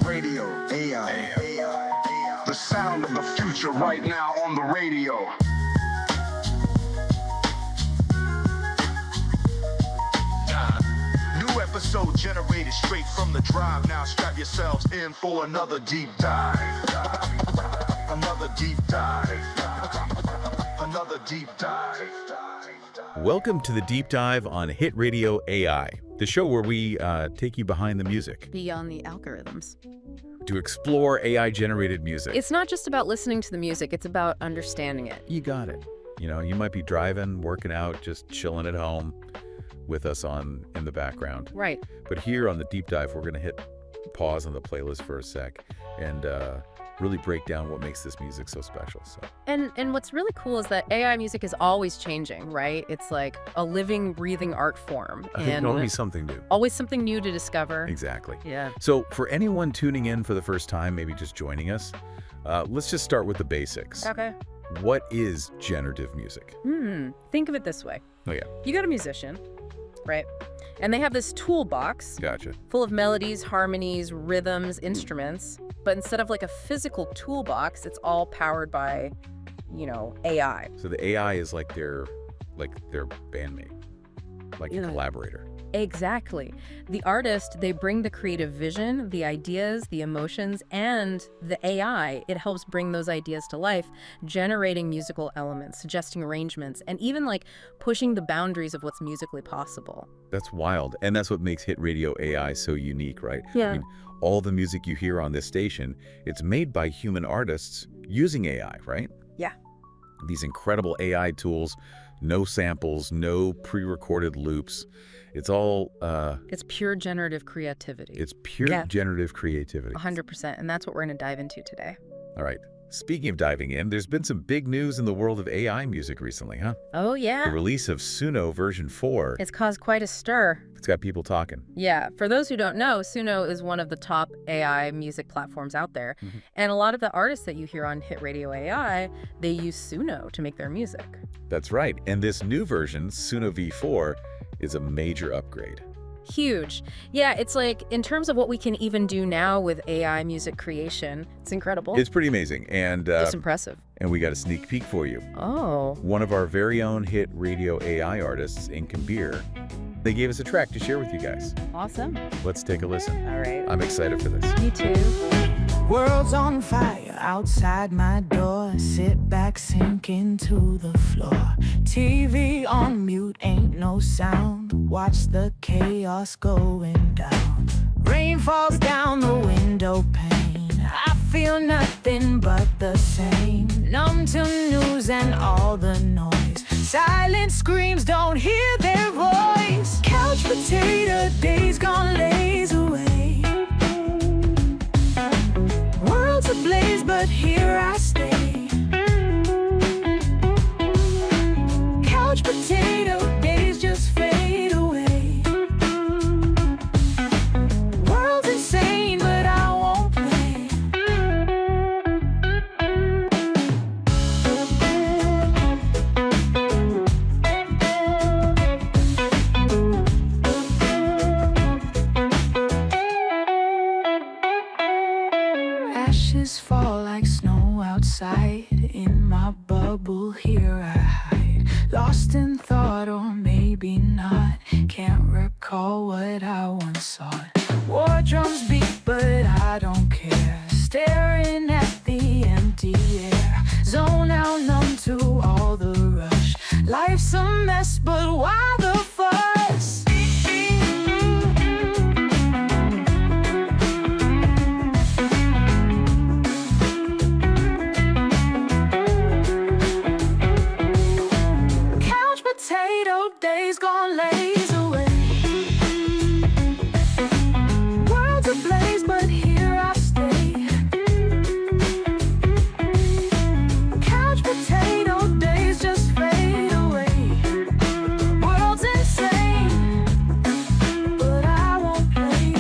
Radio AI. The sound of the future right now on the radio. New episode generated straight from the drive. Now strap yourselves in for another deep dive. Another deep dive. Another deep dive. Welcome to the Deep Dive on Hit Radio AI, the show where we take you behind the music Beyond the algorithms. to explore AI-generated music. It's not just about listening to the music, it's about understanding it. You got it. You know, you might be driving, working out, just chilling at home with us in the background. Right. But here on the Deep Dive, we're going to hit pause on the playlist for a sec and really break down what makes this music so special. So. And what's really cool is that AI music is always changing, right? It's like a living, breathing art form. And always something new. Always something new to discover. Exactly. Yeah. So for anyone tuning in for the first time, maybe just joining us, let's just start with the basics. Okay. What is generative music? Think of it this way. Oh, yeah. You got a musician, right? And they have this toolbox Gotcha. full of melodies, harmonies, rhythms, instruments. But instead of like a physical toolbox, it's all powered by, AI. So the AI is like their bandmate, like a collaborator. Exactly. The artist, they bring the creative vision, the ideas, the emotions, and the AI. It helps bring those ideas to life, generating musical elements, suggesting arrangements, and even like pushing the boundaries of what's musically possible. That's wild. And that's what makes Hit Radio AI so unique, right? Yeah. I mean, all the music you hear on this station, it's made by human artists using AI, right? Yeah. These incredible AI tools, no samples, no pre-recorded loops. It's all It's pure generative creativity. it's pure Yeah. generative creativity. 100%. And that's what we're going to dive into today. All right. Speaking of diving in, there's been some big news in the world of AI music recently, huh? Oh, The yeah. release of Suno version 4. It's caused quite a stir. It's got people talking. Yeah, for those who don't know, Suno is one of the top AI music platforms out there. And a lot of the artists that you hear on Hit Radio AI, they use Suno to make their music. That's right. And this new version, Suno V4, is a major upgrade. Huge. Yeah, it's like, in terms of what we can even do now with AI music creation, it's incredible. It's pretty amazing. And It's impressive. and we got a sneak peek for you. Oh. One of our very own Hit Radio AI artists, Incan Beer, they gave us a track to share with you guys. Awesome. Let's take a listen. All right. I'm excited for this. Me too. World's on fire outside my door. Sit back, sink into the floor. TV on mute, ain't no sound. Watch the chaos going down. Rain falls down the window pane. I feel nothing but the same. Numb to news and all the noise. Silent screams, don't hear their voice. Couch potato days gone lays away. World's ablaze, but here I stay. Couch potato days just fade away. World's insane, but I won't play. Ashes fall like snow outside. In my bubble, here I hide. Lost in thought, or maybe not. Can't recall what I once sought. War drums beat, but I don't care. Staring at the empty air. Zone out, numb to all the rush. Life's a mess, but why the fuss? Couch potato days gone lays away. World's ablaze, but here I stay. Couch potato days just fade away. World's insane, but I won't play.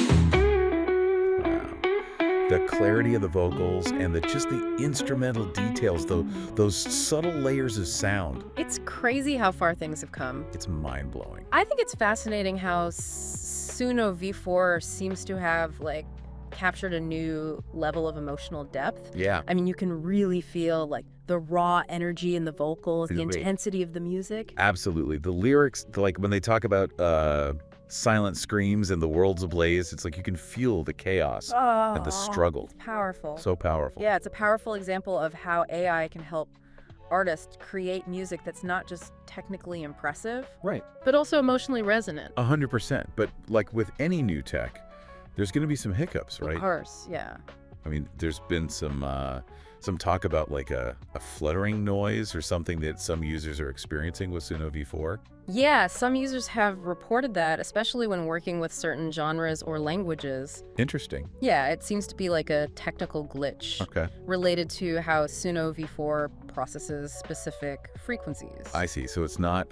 The clarity of the vocals and just the instrumental details, those subtle layers of sound. It's crazy how far things have come. It's mind-blowing. I think it's fascinating how Suno V4 seems to have like captured a new level of emotional depth. Yeah. I mean, you can really feel like the raw energy in the vocals, the Really. intensity of the music. Absolutely. The lyrics, like when they talk about silent screams and the world's ablaze, it's like you can feel the chaos and the struggle. It's powerful. So powerful. Yeah, it's a powerful example of how AI can help artists create music that's not just technically impressive, Right. but also emotionally resonant. 100%. But like with any new tech, there's going to be some hiccups, right? Of course, yeah. I mean, there's been some talk about like a fluttering noise or something that some users are experiencing with Suno V4. Yeah, some users have reported that, especially when working with certain genres or languages. Interesting. Yeah, it seems to be like a technical glitch Okay. related to how Suno V4 processes specific frequencies. I see. So it's not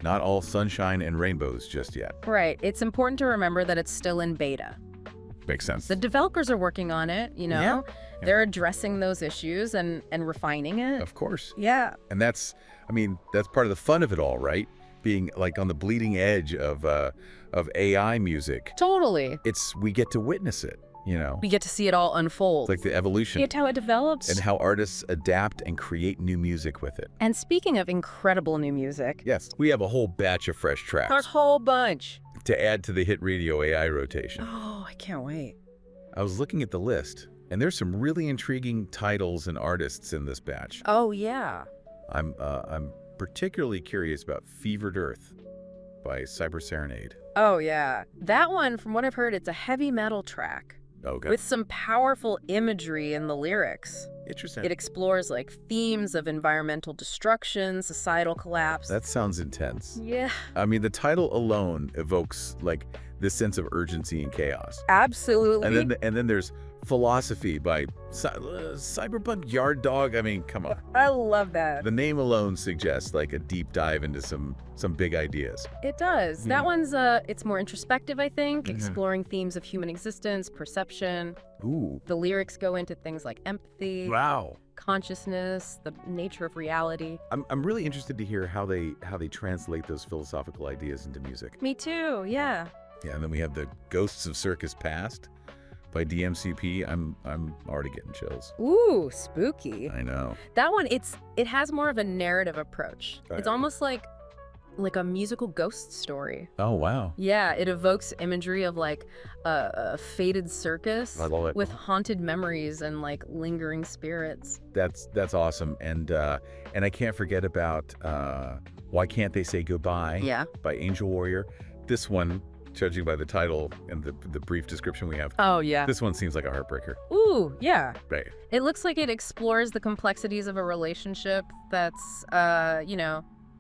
all sunshine and rainbows just yet. Right. It's important to remember that it's still in beta. Makes sense. The developers are working on it, Yeah. They're addressing those issues and refining it. Of course. Yeah. And that's part of the fun of it all, right? Being like on the bleeding edge of AI music. Totally. We get to witness it, We get to see it all unfold. It's like the evolution See how it develops. and how artists adapt and create new music with it. And speaking of incredible new music, Yes, we have a whole batch of fresh there's a tracks whole bunch. to add to the Hit Radio AI rotation. Oh, I can't wait. I was looking at the list, and there's some really intriguing titles and artists in this batch. Oh, yeah. I'm particularly curious about Fevered Earth by Cyber Serenade. Oh, yeah. That one, from what I've heard, it's a heavy metal track Okay. with some powerful imagery in the lyrics. Interesting. It explores like themes of environmental destruction, societal collapse. That sounds intense. Yeah, I mean, the title alone evokes like this sense of urgency and chaos. absolutely. And then there's Philosophy by Cyberpunk Yard Dog. I mean, come on. I love that. The name alone suggests like a deep dive into some big ideas. It does. Yeah. That one's it's more introspective, I think, Mhm. exploring themes of human existence, perception. Ooh. The lyrics go into things like empathy, Wow. consciousness, the nature of reality. I'm really interested to hear how they translate those philosophical ideas into music. Me too. Yeah. Yeah, and then we have the Ghosts of Circus Past by DMCP. I'm already getting chills. Ooh, spooky. I know. That one, it has more of a narrative approach. Right. It's almost like a musical ghost story. Oh wow. Yeah, it evokes imagery of like a faded circus I love it. with haunted memories and like lingering spirits. That's awesome. And I can't forget about Why Can't They Say Goodbye Yeah. by Angel Warrior. This one, judging by the title and the brief description we have, Oh, yeah. this one seems like a heartbreaker. Ooh, yeah. Right. It looks like it explores the complexities of a relationship that's,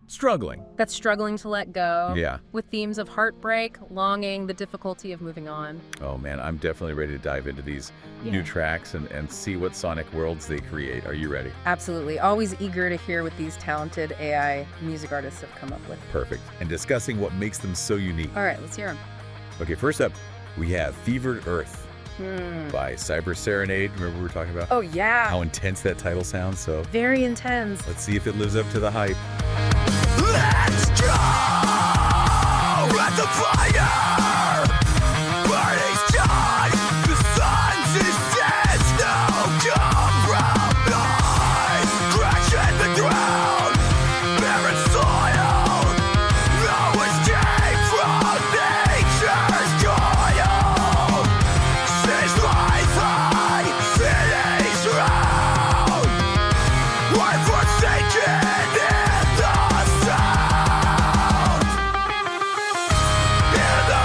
Struggling. that's struggling to let go. Yeah. With themes of heartbreak, longing, the difficulty of moving on. Oh man, I'm definitely ready to dive into these new Yeah. tracks and see what sonic worlds they create. Are you ready? Absolutely. Always eager to hear what these talented AI music artists have come up with. Perfect. And discussing what makes them so unique. All right, let's hear them. Okay, first up, we have Fevered Earth by Cyber Serenade. Remember we were talking about Oh, yeah. how intense that title sounds? So Very intense. let's see if it lives up to the hype. Let's go at the fire. Burning sky, the sun's descent now compromise. Crash in the ground, barren soil. No escape from nature's toil. Since lies high, cities round. I'm forsaken in the sound. In the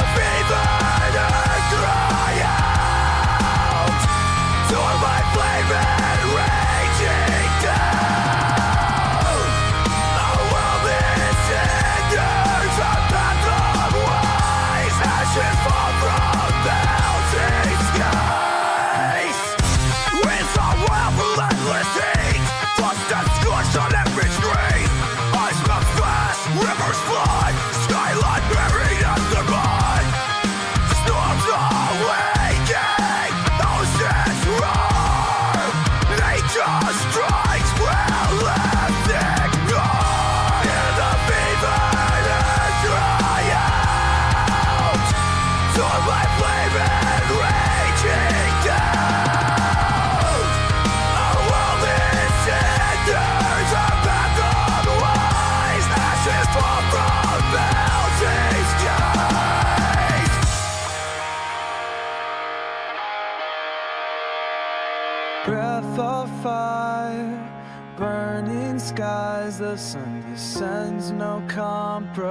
Breath of fire, burning skies, the sun descends, no compromise.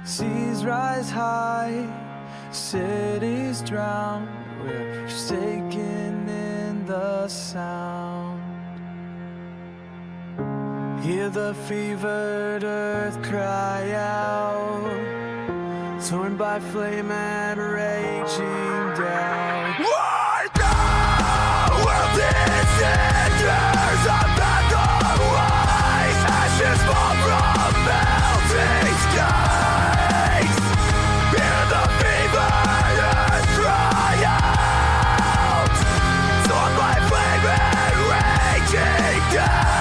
Seas rise high, cities drown, we're forsaken in the sound. Hear the fevered earth cry out, torn by flame and raging doubt. What the world is cinders, a bag of lies, ashes fall from melting skies. Hear the fevered earth cry out, torn by flame and raging doubt.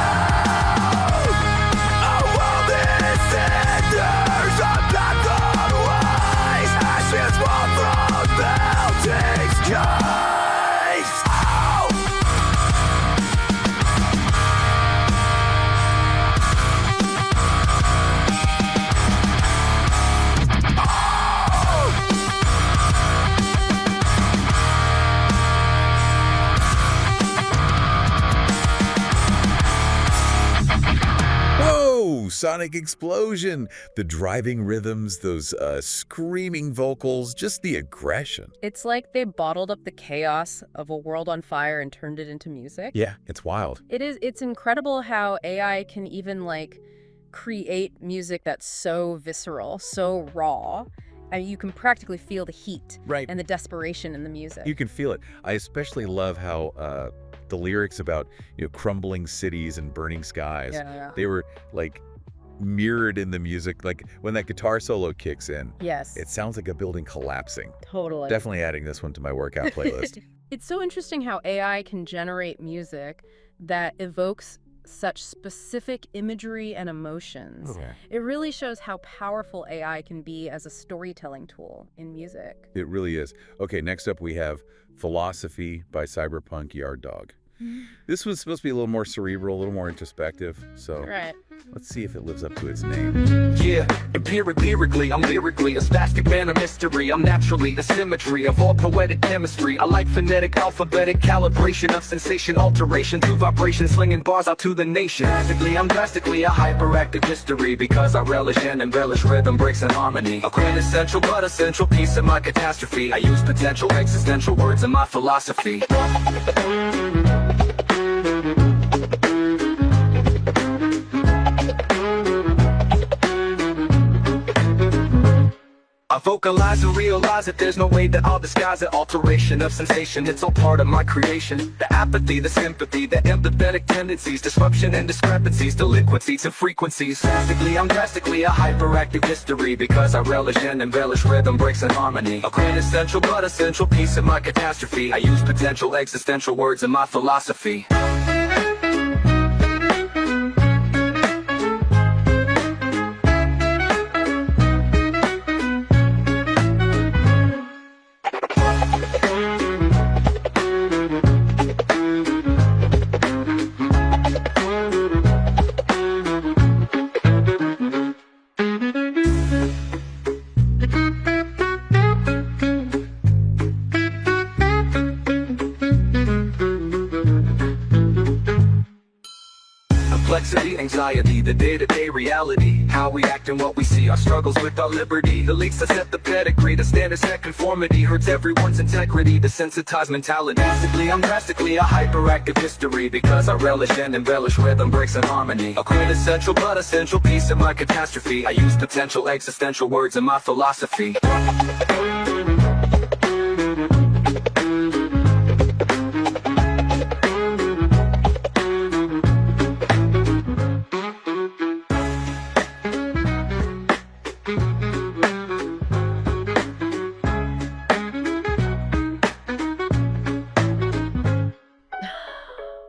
A world is cinders, a bag of lies, ashes fall from melting skies. Ow! Whoa! Sonic explosion! The driving rhythms, those screaming vocals, just the aggression. It's like they bottled up the chaos of a world on fire and turned it into music. Yeah, it's wild. It's incredible how AI can even create music that's so visceral, so raw. I mean, you can practically feel the heat Right. and the desperation in the music. You can feel it. I especially love how the lyrics about crumbling cities and burning skies. Yeah. They were mirrored in the music. Like when that guitar solo kicks in, Yes. it sounds like a building collapsing. Totally. Definitely adding this one to my workout playlist. It's so interesting how AI can generate music that evokes such specific imagery and emotions. Okay. It really shows how powerful AI can be as a storytelling tool in music. It really is. Okay, next up we have Philosophy by Cyberpunk Yard Dog. This was supposed to be a little more cerebral, a little more introspective, so Right. let's see if it lives up to its name. Yeah, lyrically, I'm lyrically a spastic man of mystery. I'm naturally the symmetry of all poetic chemistry. I like phonetic, alphabetic calibration of sensation alteration through vibration, slinging bars out to the nation. I'm drastically a hyperactive mystery because I relish and embellish rhythm, breaks, and harmony. A quintessential but essential piece of my catastrophe. I use potential existential words in my philosophy. I vocalize and realize that there's no way that I'll disguise it. Alteration of sensation, it's all part of my creation. The apathy, the sympathy, the empathetic tendencies, disruption and discrepancies, delinquencies and frequencies. I'm drastically a hyperactive mystery because I relish and embellish rhythm, breaks, and harmony. A quintessential but essential piece of my catastrophe. I use potential existential words in my philosophy. Complexity, anxiety, the day-to-day reality. How we act and what we see, our struggles with our liberty. The leaks that set the pedigree, the standards set conformity. Hurts everyone's integrity, the sensitized mentality. I'm drastically a hyperactive history because I relish and embellish rhythm, breaks, and harmony. A quintessential but essential piece of my catastrophe. I use potential existential words in my philosophy.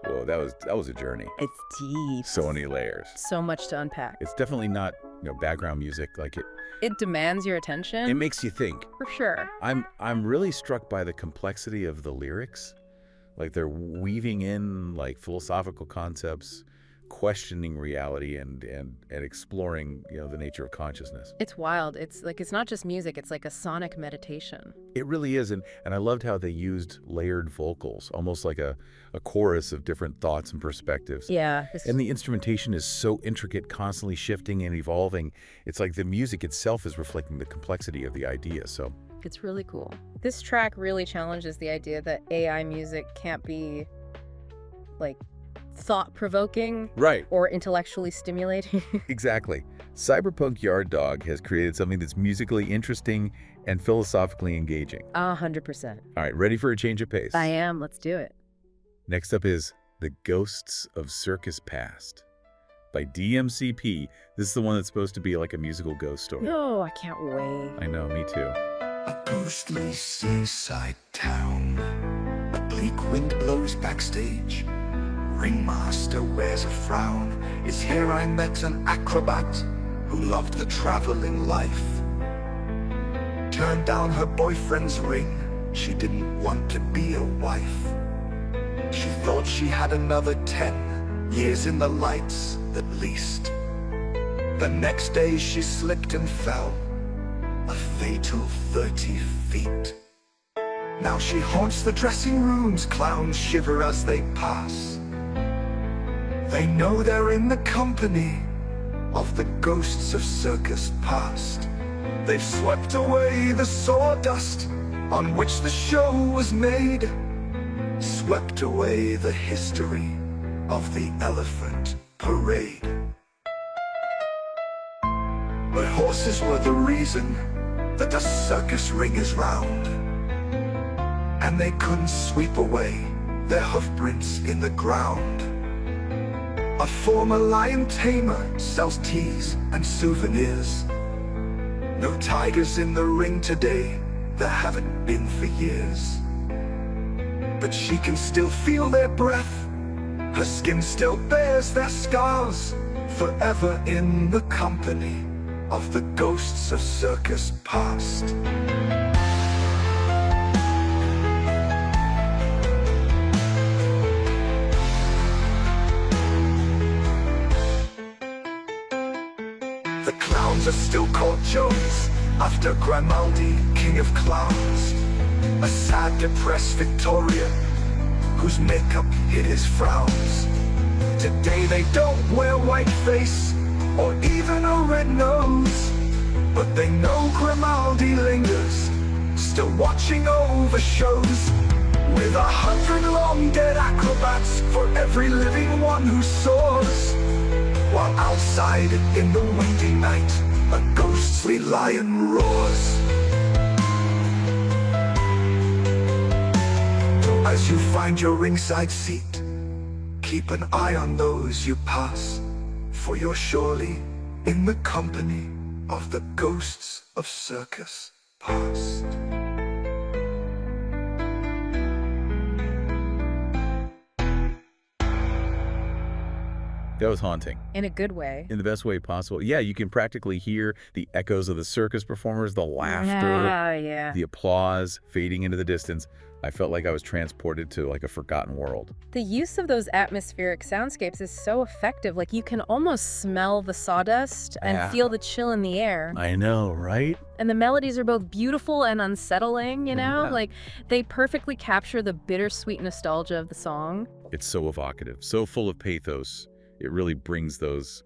Whoa, that was a journey. It's deep. So many layers. So much to unpack. It's definitely not background music. It demands your attention. It makes you think. For sure. I'm really struck by the complexity of the lyrics. Like they're weaving in philosophical concepts, questioning reality and exploring, the nature of consciousness. It's wild. It's like, it's not just music, it's like a sonic meditation. It really is, and I loved how they used layered vocals, almost like a chorus of different thoughts and perspectives. Yeah. And the instrumentation is so intricate, constantly shifting and evolving. It's like the music itself is reflecting the complexity of the idea, so. It's really cool. This track really challenges the idea that AI music can't be, like, thought-provoking Right. or intellectually stimulating. Exactly. Cyberpunk Yard Dog has created something that's musically interesting and philosophically engaging. 100%. All right, ready for a change of pace? I am. Let's do it. Next up is The Ghosts of Circus Past by DMCP. This is the one that's supposed to be like a musical ghost story. Oh, I can't wait. I know, me too. A ghostly seaside town. A bleak wind blows backstage. Ringmaster wears a frown. It's here I met an acrobat who loved the traveling life. Turned down her boyfriend's ring. She didn't want to be a wife. She thought she had another 10 years in the lights at least. The next day she slipped and fell a fatal 30 feet. Now she haunts the dressing rooms, clowns shiver as they pass. They know they're in the company of the ghosts of circus past. They've swept away the sawdust on which the show was made, swept away the history of the elephant parade. But horses were the reason that the circus ring is round, and they couldn't sweep away their hoofprints in the ground. A former lion tamer sells teas and souvenirs. No tigers in the ring today, there haven't been for years. But she can still feel their breath, her skin still bears their scars, forever in the company of the ghosts of circus past. The clowns are still called Jones, after Grimaldi, king of clowns. A sad, depressed Victorian, whose makeup hid his frowns. Today they don't wear white face, or even a red nose, but they know Grimaldi lingers, still watching over shows. With 100 long dead acrobats for every living one who soars, while outside in the windy night a ghostly lion roars. So as you find your ringside seat, keep an eye on those you pass, for you're surely in the company of the ghosts of circus past. That was haunting. In a good way. In the best way possible. Yeah, you can practically hear the echoes of the circus performers, the laughter, Yeah. the applause fading into the distance. I felt like I was transported to like a forgotten world. The use of those atmospheric soundscapes is so effective. Like, you can almost smell the sawdust and Yeah. feel the chill in the air. I know, right? And the melodies are both beautiful and unsettling, you know? Yeah. Like, they perfectly capture the bittersweet nostalgia of the song. It's so evocative, so full of pathos. It really brings those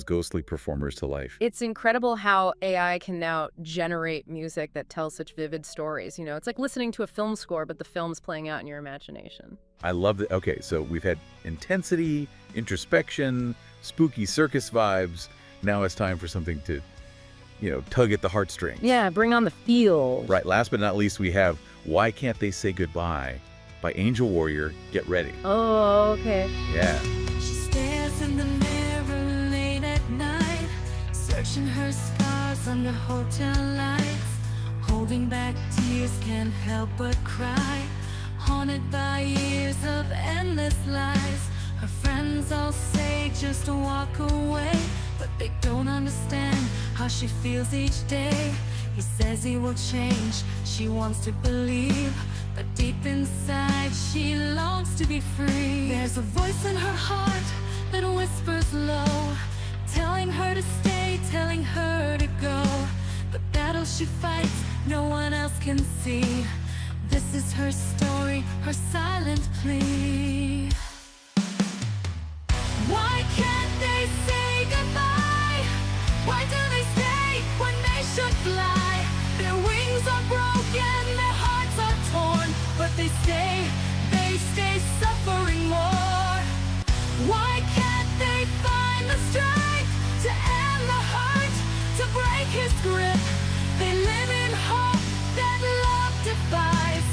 ghostly performers to life. It's incredible how AI can now generate music that tells such vivid stories. You know, it's like listening to a film score, but the film's playing out in your imagination. I love that. Okay, so we've had intensity, introspection, spooky circus vibes. Now it's time for something to, tug at the heartstrings. Yeah, bring on the feel. Right, last but not least, we have Why Can't They Say Goodbye by Angel Warrior. Get ready. Oh, okay. Yeah. She stares in the mirror late at night, searching her scars under hotel lights, holding back tears, can't help but cry, haunted by years of endless lies. Her friends all say just to walk away, but they don't understand how she feels each day. He says he will change, she wants to believe, but deep inside she longs to be free. There's a voice in her heart that whispers low, telling her to stay, telling her to go. The battle she fights, no one else can see. This is her story, her silent plea. Why can't they say goodbye? Why do they stay when they should fly? Their wings are broken, their hearts are torn, but they stay suffering more. Why can't they find the strength to end the hurt, to break his grip? They live in hope that love defies.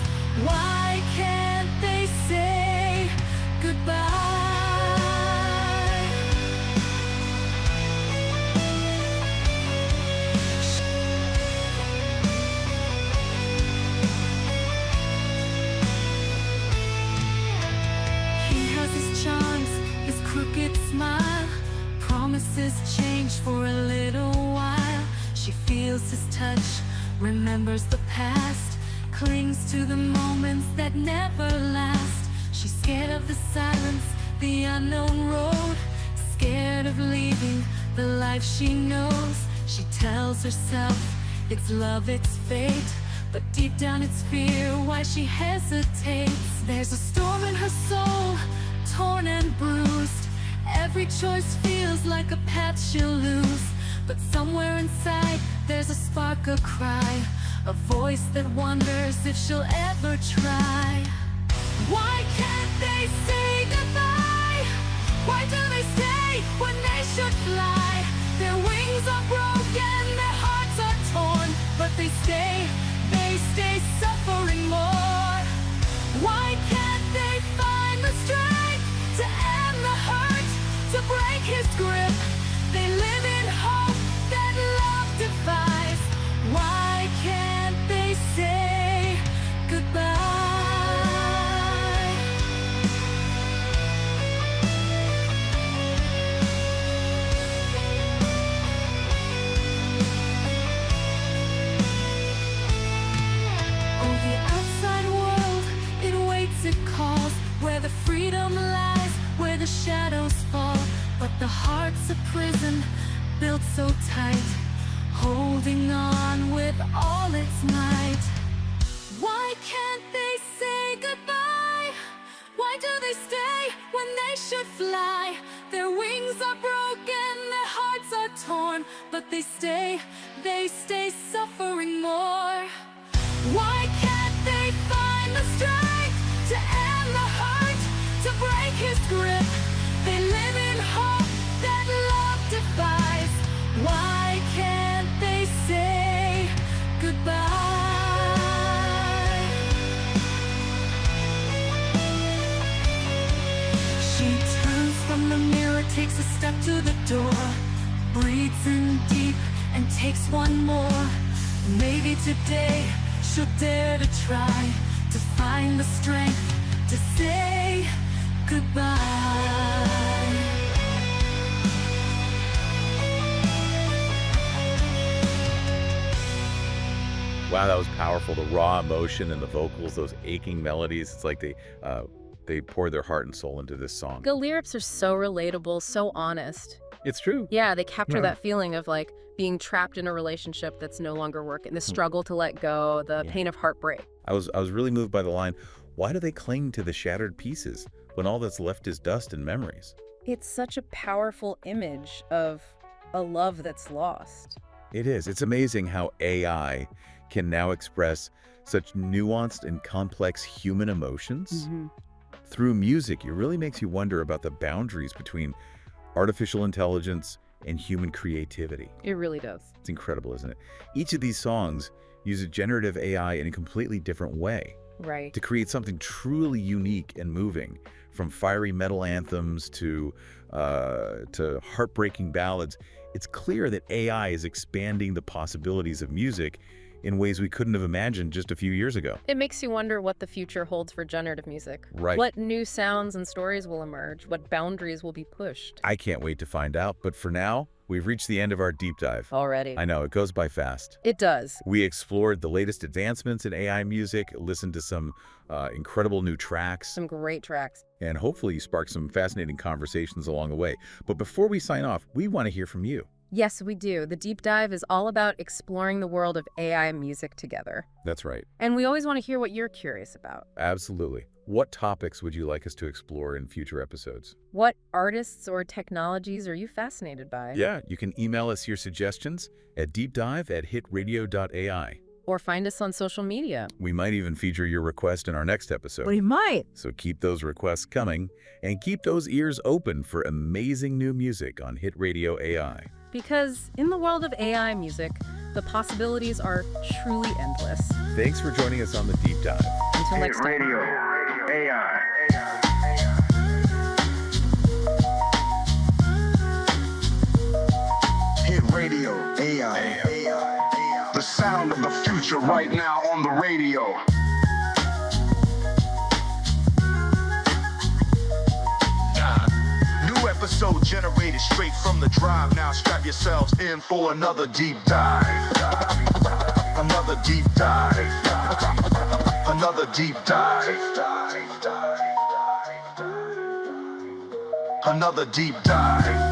Why can't they say goodbye? Crooked smile, promises change for a little while. She feels his touch, remembers the past, clings to the moments that never last. She's scared of the silence, the unknown road, scared of leaving the life she knows. She tells herself it's love, it's fate, but deep down it's fear why she hesitates. There's a storm in her soul, torn and bruised. Every choice feels like a path she'll lose. But somewhere inside there's a spark, a cry, a voice that wonders if she'll ever try. Why can't they say goodbye? Why do they stay when they should fly? Their wings are broken, their hearts are torn, but they stay suffering more. Why can't they find the strength to end the hurt, to break his grip? They live in hope that love defies. Why can't they say goodbye? Oh, the outside world, it waits, it calls, where the freedom lies, where the shadows fall. But the heart's a prison, built so tight, holding on with all its might. Why can't they say goodbye? Why do they stay when they should fly? Their wings are broken, their hearts are torn, but they stay suffering more. Why can't they find the strength to end the hurt, to break his grip? They live in hope that love defies. Why can't they say goodbye? She turns from the mirror, takes a step to the door, breathes in deep and takes one more. Maybe today she'll dare to try to find the strength to say goodbye. Wow, that was powerful. The raw emotion and the vocals, those aching melodies. It's like they poured their heart and soul into this song. The lyrics are so relatable, so honest. It's true. Yeah, they capture Yeah. that feeling of like being trapped in a relationship that's no longer working, the struggle to let go, the pain of heartbreak. I was really moved by the line, "Why do they cling to the shattered pieces when all that's left is dust and memories?" It's such a powerful image of a love that's lost. It is. It's amazing how AI can now express such nuanced and complex human emotions. Through music. It really makes you wonder about the boundaries between artificial intelligence and human creativity. It really does. It's incredible, isn't it? Each of these songs uses generative AI in a completely different way Right. to create something truly unique and moving, from fiery metal anthems to heartbreaking ballads. It's clear that AI is expanding the possibilities of music in ways we couldn't have imagined just a few years ago. It makes you wonder what the future holds for generative music. Right. What new sounds and stories will emerge? What boundaries will be pushed? I can't wait to find out, but for now, We've reached the end of our deep dive. Already. I know, it goes by fast. It does. We explored the latest advancements in AI music, listened to some incredible new tracks, Some great tracks. and hopefully sparked some fascinating conversations along the way. But before we sign off, we want to hear from you. Yes, we do. The deep dive is all about exploring the world of AI music together. That's right. And we always want to hear what you're curious about. Absolutely. What topics would you like us to explore in future episodes? What artists or technologies are you fascinated by? Yeah, you can email us your suggestions at deepdive@hitradio.ai. Or find us on social media. We might even feature your request in our next episode. We might. So keep those requests coming and keep those ears open for amazing new music on Hit Radio AI. Because in the world of AI music, the possibilities are truly endless. Thanks for joining us on the Deep Dive. Until next time. AI. Hit Radio AI. The sound of the future right now on the radio. New episode generated straight from the drive. Now strap yourselves in for another deep dive. Another deep dive. Another deep dive. Another deep dive.